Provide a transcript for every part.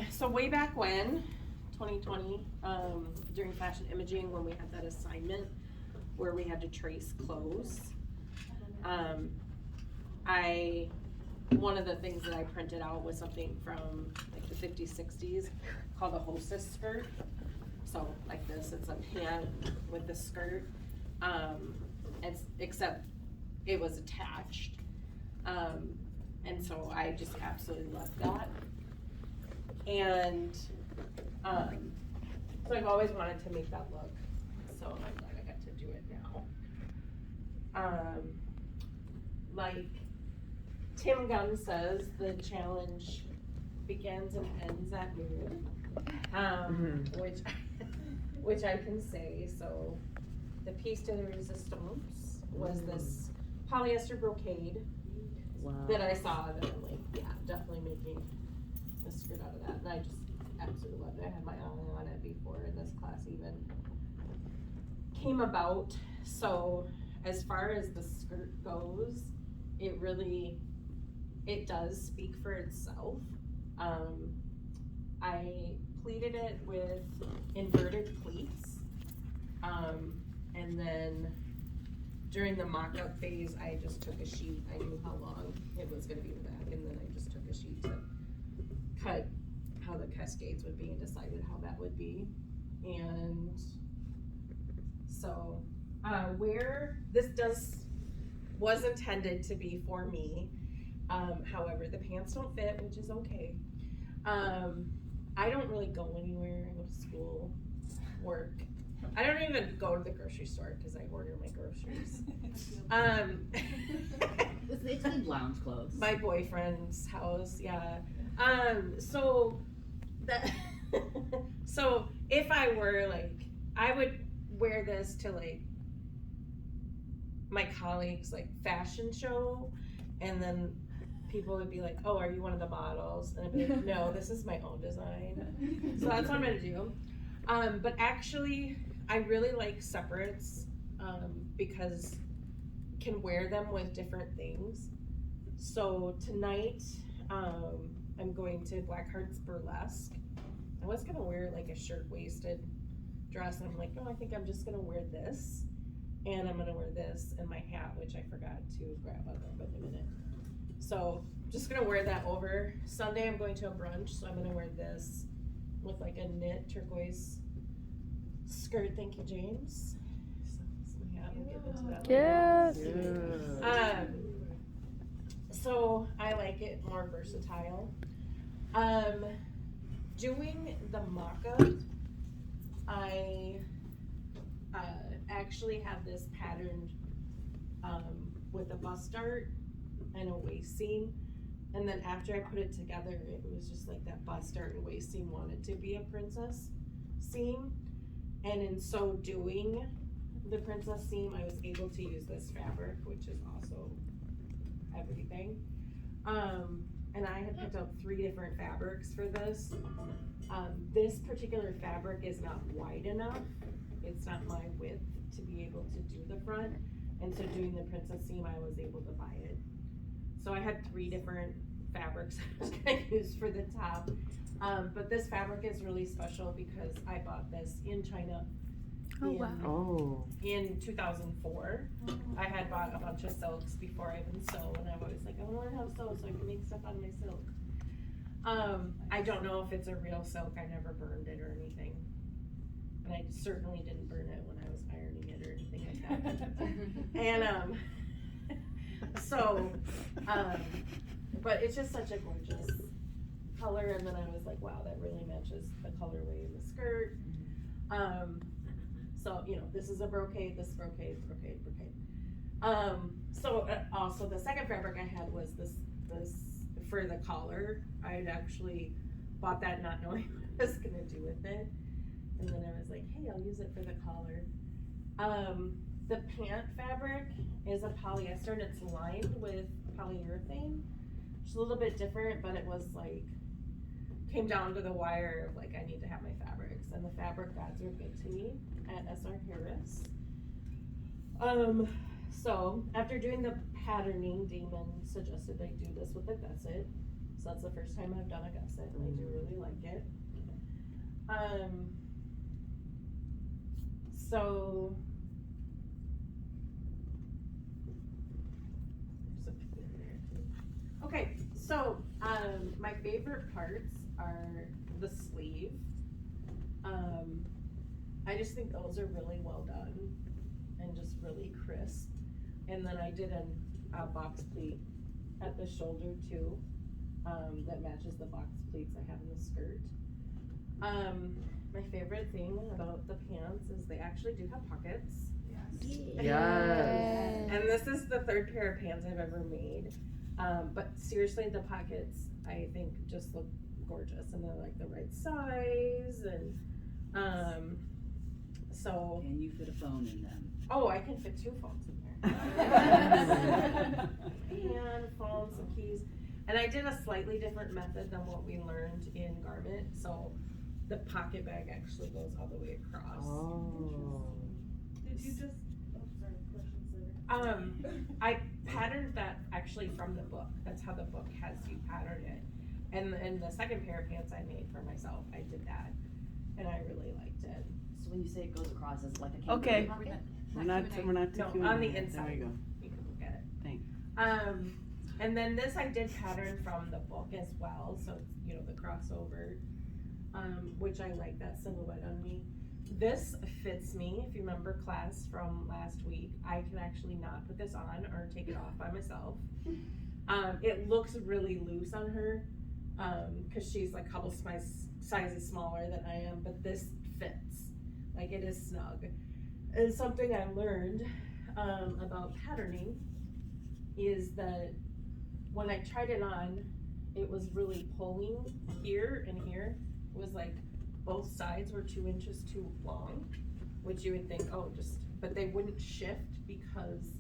So way back when, 2020, during fashion imaging, when we had that assignment where we had to trace clothes, one of the things that I printed out was something from like the 50s, 60s called a hostess skirt. So like this, it's a pant with a skirt, except it was attached. And so I just absolutely loved that. And so I've always wanted to make that look. So I'm glad I got to do it now. Like Tim Gunn says, the challenge begins and ends at noon, which I can say. So the piece de resistance was this polyester brocade that I saw, and I'm like, yeah, definitely making a skirt out of that. And I just absolutely loved it. I had my eye on it before this class even came about. So as far as the skirt goes, it does speak for itself. I pleated it with inverted pleats, and then during the mock-up phase, I just took a sheet. I knew how long it was going to be in the back, and then I just took a sheet to cut how the cascades would be and decided how that would be. And so where this was intended to be for me, however, the pants don't fit, which is okay. I don't really go anywhere. I go to school, work. I don't even go to the grocery store because I order my groceries. It's like lounge clothes. My boyfriend's house, yeah. So that so if I were like, I would wear this to like my colleagues' like fashion show, and then people would be like, "Oh, are you one of the models?" And I'd be like, "No, this is my own design." So that's what I'm gonna do. But actually, I really like separates because can wear them with different things. So tonight, I'm going to Blackheart's Burlesque. I was gonna wear like a shirt-waisted dress, and I'm like, no, I think I'm just gonna wear this, and I'm gonna wear this and my hat, which I forgot to grab. I'll grab it in a minute. So just gonna wear that over. Sunday I'm going to a brunch, so I'm gonna wear this with like a knit turquoise skirt. Thank you, James. So this is my hat. We'll get into that later. Yes. So I like it more versatile. Doing the mock-up, I actually have this patterned with a bust dart and a waist seam, and then after I put it together, it was just like that bust dart and waist seam wanted to be a princess seam, and in so doing the princess seam, I was able to use this fabric, which is also everything. And I had picked up 3 different fabrics for this. This particular fabric is not wide enough. It's not my width to be able to do the front. And so doing the princess seam, I was able to buy it. So I had 3 different fabrics I was gonna use for the top. But this fabric is really special because I bought this in China. In 2004. I had bought a bunch of silks before I even sew, and I was like, I want to learn how to sew so I can make stuff out of my silk. I don't know if it's a real silk. I never burned it or anything, and I certainly didn't burn it when I was ironing it or anything like that. And but it's just such a gorgeous color, and then I was like, wow, that really matches the colorway in the skirt. So, you know, this is a brocade, this brocade. Also the second fabric I had was this for the collar. I had actually bought that not knowing what I was gonna do with it. And then I was like, hey, I'll use it for the collar. The pant fabric is a polyester and it's lined with polyurethane. It's a little bit different, but it was like, came down to the wire of like, I need to have my fabrics, and the fabric gods were good to me at SR Harris. So after doing the patterning, Damon suggested I do this with a gusset. So that's the first time I've done a gusset, and I do really like it. So there's a few in there too. Okay, so my favorite parts are the sleeve. I just think those are really well done and just really crisp. And then I did a box pleat at the shoulder too, that matches the box pleats I have in the skirt. My favorite thing about the pants is they actually do have pockets. Yes. And this is the third pair of pants I've ever made. But seriously, the pockets I think just look gorgeous, and they're like the right size, and so. Can you fit a phone in them? Oh, I can fit 2 phones in there. And phones and keys. And I did a slightly different method than what we learned in garment. So the pocket bag actually goes all the way across. Oh. Did you just, oh, sorry, questions later. I patterned that actually from the book. That's how the book has you pattern it. And the second pair of pants I made for myself, I did that. And I really liked it. So when you say it goes across, is it like a kangaroo Okay. pocket? We're not No, too on the There inside. we go. You can look at it. Thanks. And then this I did pattern from the book as well, so it's, you know, the crossover, which I like that silhouette on me. This fits me, if you remember class from last week, I can actually not put this on or take it off by myself. It looks really loose on her, cause she's like a couple sizes smaller than I am, but this fits, like it is snug. And something I learned, about patterning is that when I tried it on, it was really pulling here and here. It was like both sides were 2 inches too long, which you would think, oh, but they wouldn't shift because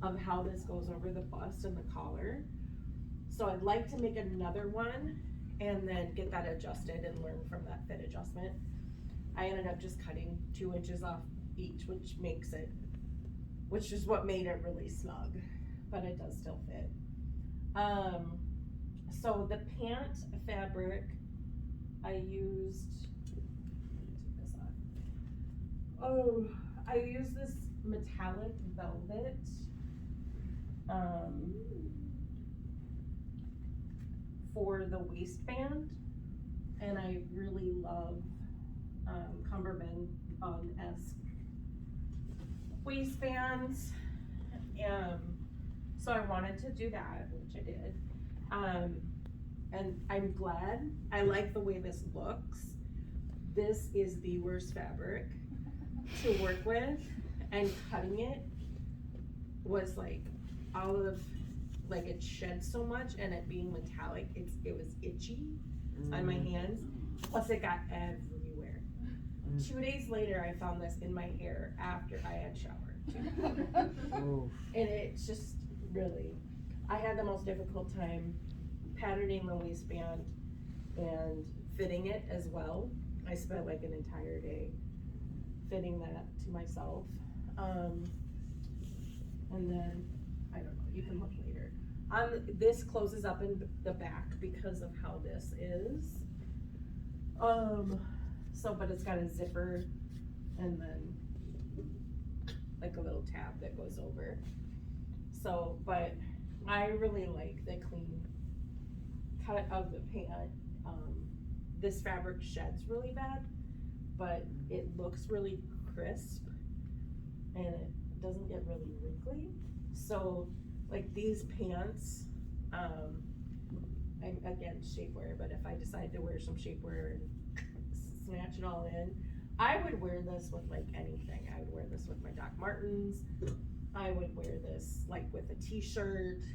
of how this goes over the bust and the collar. So I'd like to make another one and then get that adjusted and learn from that fit adjustment. I ended up just cutting 2 inches off each, which is what made it really snug, but it does still fit. So the pant fabric, I used, this off. Oh, I used this metallic velvet, for the waistband, and I really love, Cumberland esque waistbands. So I wanted to do that, which I did. And I'm glad, I like the way this looks. This is the worst fabric to work with, and cutting it was like like it shed so much, and it being metallic, it was itchy on my hands, plus it got everywhere. 2 days later, I found this in my hair after I had showered. And it's just really, I had the most difficult time patterning the waistband and fitting it as well. I spent like an entire day fitting that to myself. And then, I don't know, you can look later. This closes up in the back because of how this is. But it's got a zipper and then like a little tab that goes over. So, but I really like the clean cut of the pant. This fabric sheds really bad, but it looks really crisp and it doesn't get really wrinkly. So like these pants, I'm again shapewear, but if I decide to wear some shapewear and snatch it all in, I would wear this with like anything. I would wear this with my Doc Martens. I would wear this like with a t-shirt,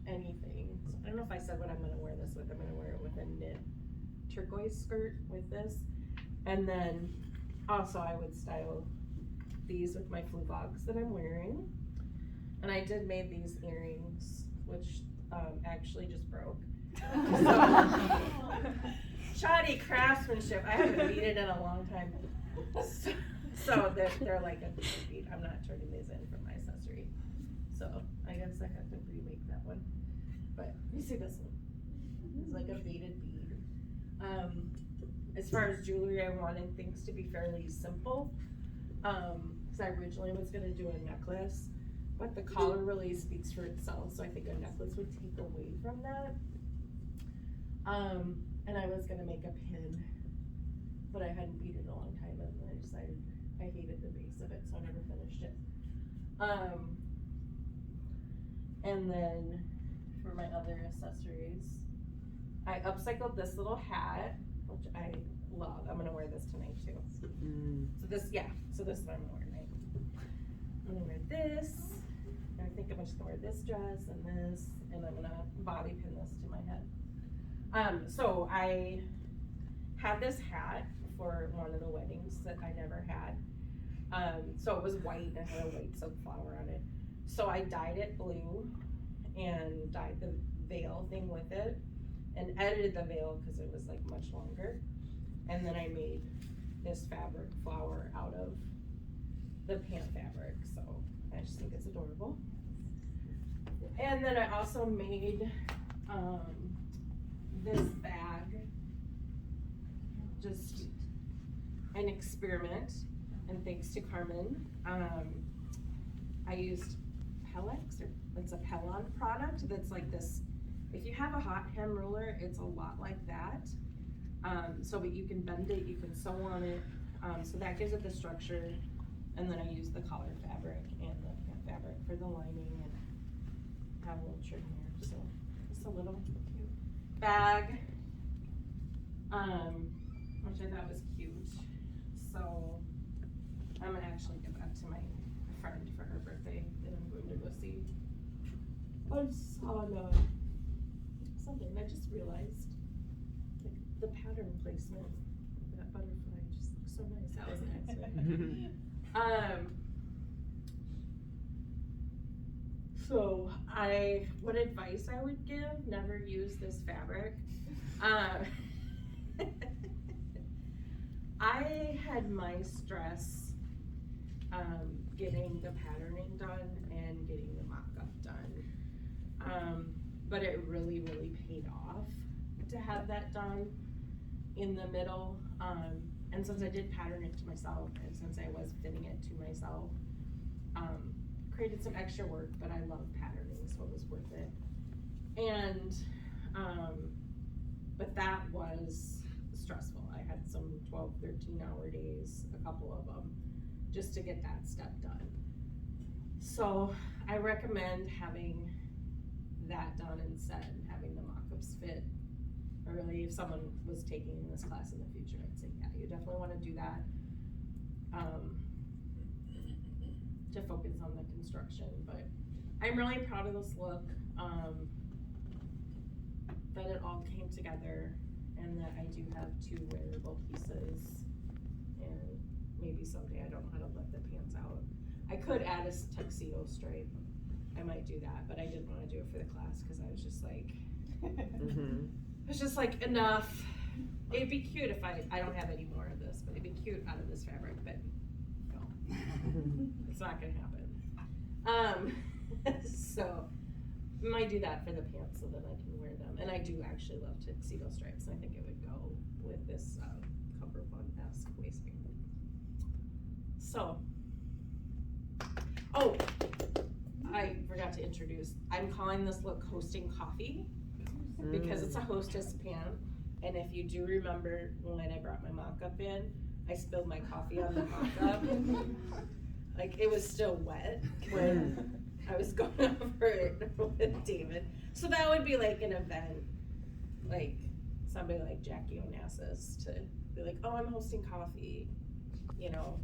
anything. So I don't know if I said what I'm gonna wear this with. I'm gonna wear it with a knit turquoise skirt with this. And then also I would style these with my fluvogs that I'm wearing. And I did make these earrings, which actually just broke. So, shoddy craftsmanship. I haven't beaded in a long time. So they're like a bead. I'm not turning these in for my accessory. So I guess I have to remake that one. but you see this one. It's like a beaded bead. As far as jewelry, I wanted things to be fairly simple. Cause I originally was gonna do a necklace, but the collar really speaks for itself, so I think a necklace would take away from that. And I was gonna make a pin, but I hadn't beaded in a long time, and then I decided I hated the base of it, so I never finished it. And then for my other accessories, I upcycled this little hat, which I love. I'm gonna wear this tonight too. So this is what I'm gonna wear tonight. I'm gonna wear this, and I think I'm just gonna wear this dress and this, and I'm gonna bobby pin this to my head. So I had this hat for one of the weddings that I never had. So it was white and it had a white silk flower on it. So I dyed it blue and dyed the veil thing with it and edited the veil because it was like much longer. And then I made this fabric flower out of the pant fabric. So I just think it's adorable. And then I also made this bag, just an experiment, and thanks to Carmen, I used Pellex, or it's a Pellon product that's like this. If you have a hot hem ruler, it's a lot like that. So but you can bend it, you can sew on it, so that gives it the structure. And then I use the collar fabric and the pant fabric for the lining, and have a little trim here, so just a little cute bag, which I thought was cute. So I'm gonna actually give that to my friend for her birthday that I'm going to go see on Sunday. And I just realized, like, the pattern placement of that butterfly just looks so nice. That was an accident. So what advice I would give, never use this fabric. I had my stress getting the patterning done and getting the mock-up done. But it really, really paid off to have that done in the middle. And since I did pattern it to myself, and since I was fitting it to myself, created some extra work, but I love patterning, so it was worth it. And, but that was stressful. I had some 12, 13-hour days, a couple of them, just to get that step done. So I recommend having that done instead, having the mock-ups fit early. If someone was taking this class in the future, I'd say, yeah, you definitely want to do that. To focus on the construction, but I'm really proud of this look, that it all came together, and that I do have 2 wearable pieces, and maybe someday, I don't know how to let the pants out. I could add a tuxedo stripe, I might do that, but I didn't want to do it for the class, because I was just like, I was just like, enough. It'd be cute if I don't have any more of this, but it'd be cute out of this fabric, but no. It's not gonna happen. So I might do that for the pants so that I can wear them. And I do actually love tuxedo stripes. I think it would go with this cummerbund-esque waistband. So, oh, I forgot to introduce. I'm calling this look Hosting Coffee because it's a hostess pant. And if you do remember when I brought my mock-up in, I spilled my coffee on the mock-up. Like, it was still wet when I was going over it with David. So that would be like an event, like somebody like Jackie Onassis to be like, oh, I'm hosting coffee, you know,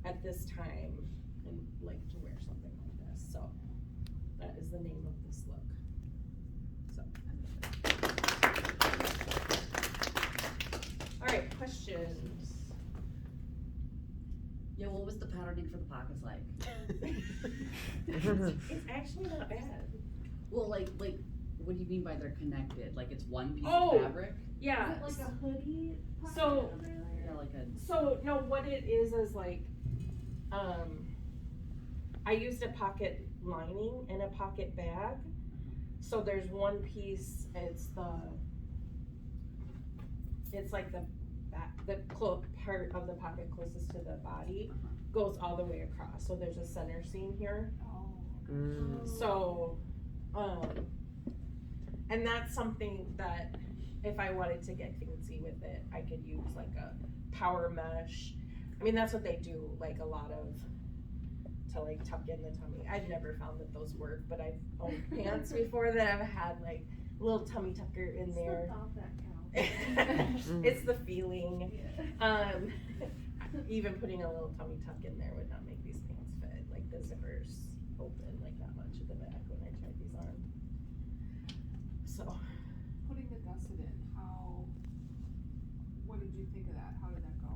at this time, and like to wear something like this. So that is the name of this look. So. All right, questions? Yeah, what was the patterning for the pockets like? It's actually not bad. Well, like, what do you mean by they're connected? Like it's one piece Oh. of fabric? Yeah. Is it like a hoodie pocket So- over there? Yeah, like a. So no, what it is like, I used a pocket lining and a pocket bag. so there's one piece, it's like the back, part of the pocket closest to the body goes all the way across, so there's a center seam here. So, and that's something that if I wanted to get fancy with it, I could use like a power mesh. I mean, that's what they do, like a lot of, to like tuck in the tummy. I've never found that those work, but I've owned pants before that I've had like a little tummy tucker in there. It's the feeling. Even putting a little tummy tuck in there would not make these pants fit. Like the zippers open like that much at the back when I tried these on. So. Putting the gusset in, what did you think of that? How did that go?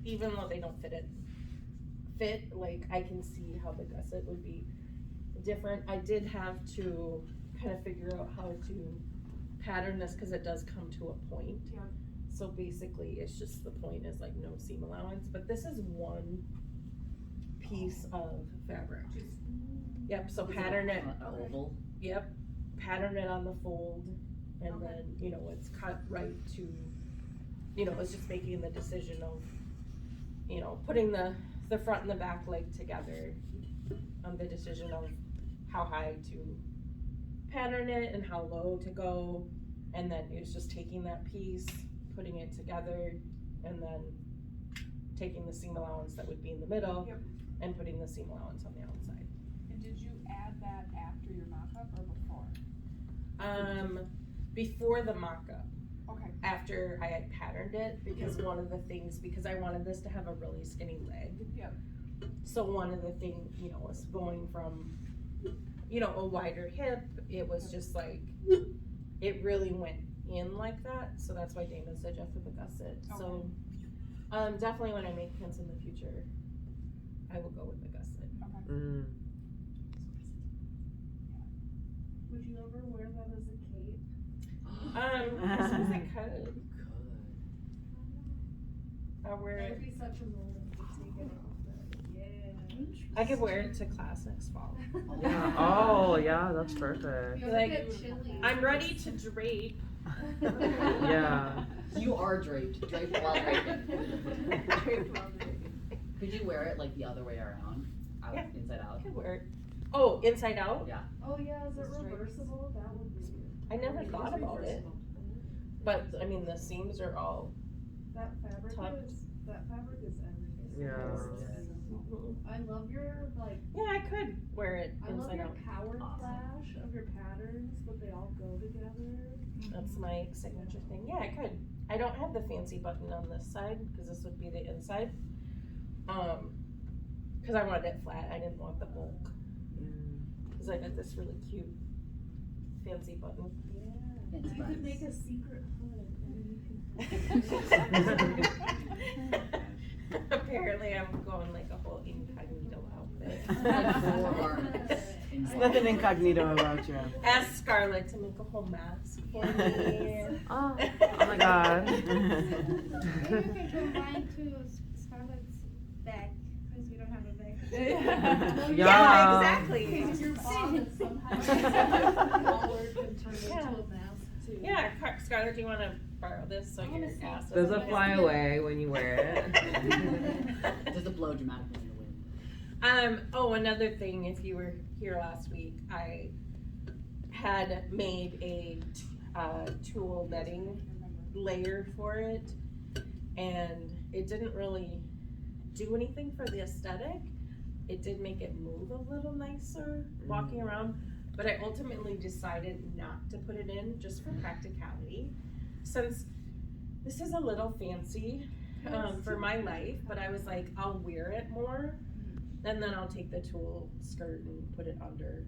Even though they don't fit, like I can see how the gusset would be different. I did have to kind of figure out how to pattern this because it does come to a point. Yeah. So basically it's just the point is like no seam allowance, but this is one piece of fabric. Yep, so pattern it. Oval. Yep, pattern it on the fold, and then, you know, it's cut right to, you know, it's just making the decision of, you know, putting the front and the back leg together, the decision of how high to pattern it and how low to go, and then it's just taking that piece, putting it together, and then taking the seam allowance that would be in the middle, Yep. and putting the seam allowance on the outside. And did you add that after your mock-up or before? Before the mock-up, Okay. after I had patterned it, because one of the things, because I wanted this to have a really skinny leg. Yep. So one of the things, you know, was going from, you know, a wider hip, it was just like, it really went in like that, so that's why Dana suggested the gusset. So, definitely when I make pants in the future, I will go with the gusset. Okay. Would you ever wear that as a cape? I suppose I could. I'll wear That'd it. be such a moment to take it off, but yeah. I could wear it to class next fall. Yeah. Oh, yeah, that's perfect. Like, I'm ready to drape. Yeah. You are draped while draping. Could you wear it like the other way around? Yeah. Inside I out? could wear it. Oh, inside out? Yeah. Oh yeah, is it reversible? That would be. I never thought about it. But, I mean, the seams are all That fabric tucked. is everything. Yeah. I love your like. Yeah, I could wear it I love inside your out. power Awesome. flash of your patterns, but they all go together. That's my signature thing. Yeah, I could. I don't have the fancy button on this side because this would be the inside. Because I wanted it flat. I didn't want the bulk. Because I got this really cute fancy button. Yeah. Fancy You could make buttons. a secret hood and you can. Apparently, I'm going like a whole incognito outfit. Like 4 garments. There's nothing incognito about you. Ask Scarlett to make a whole mask for me. Oh my god. Maybe we can combine to Scarlett's bag, because we don't have a bag. Yeah, exactly. Your bonnet somehow. Collar can turn into a mask too. Yeah, Scarlett, do you want to borrow this so your ass Does doesn't it fly away when you wear it? Does it blow dramatically in the wind? Oh, another thing, if you were here last week, I had made a tulle netting layer for it, and it didn't really do anything for the aesthetic. It did make it move a little nicer walking around, but I ultimately decided not to put it in just for practicality, since this is a little fancy for my life, but I was like, I'll wear it more, and then I'll take the tulle skirt and put it under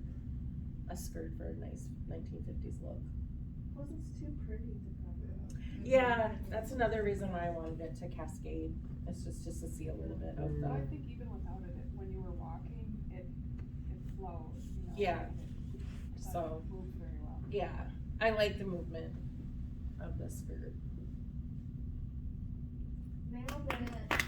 a skirt for a nice 1950s look. Plus, it's too pretty to cover up. Yeah, that's another reason why I wanted it to cascade. It's just to see a little bit of But I the. think even without it, when you were walking, it flows, you know. Yeah. It So. moved very well. Yeah, I like the movement of the skirt. Now that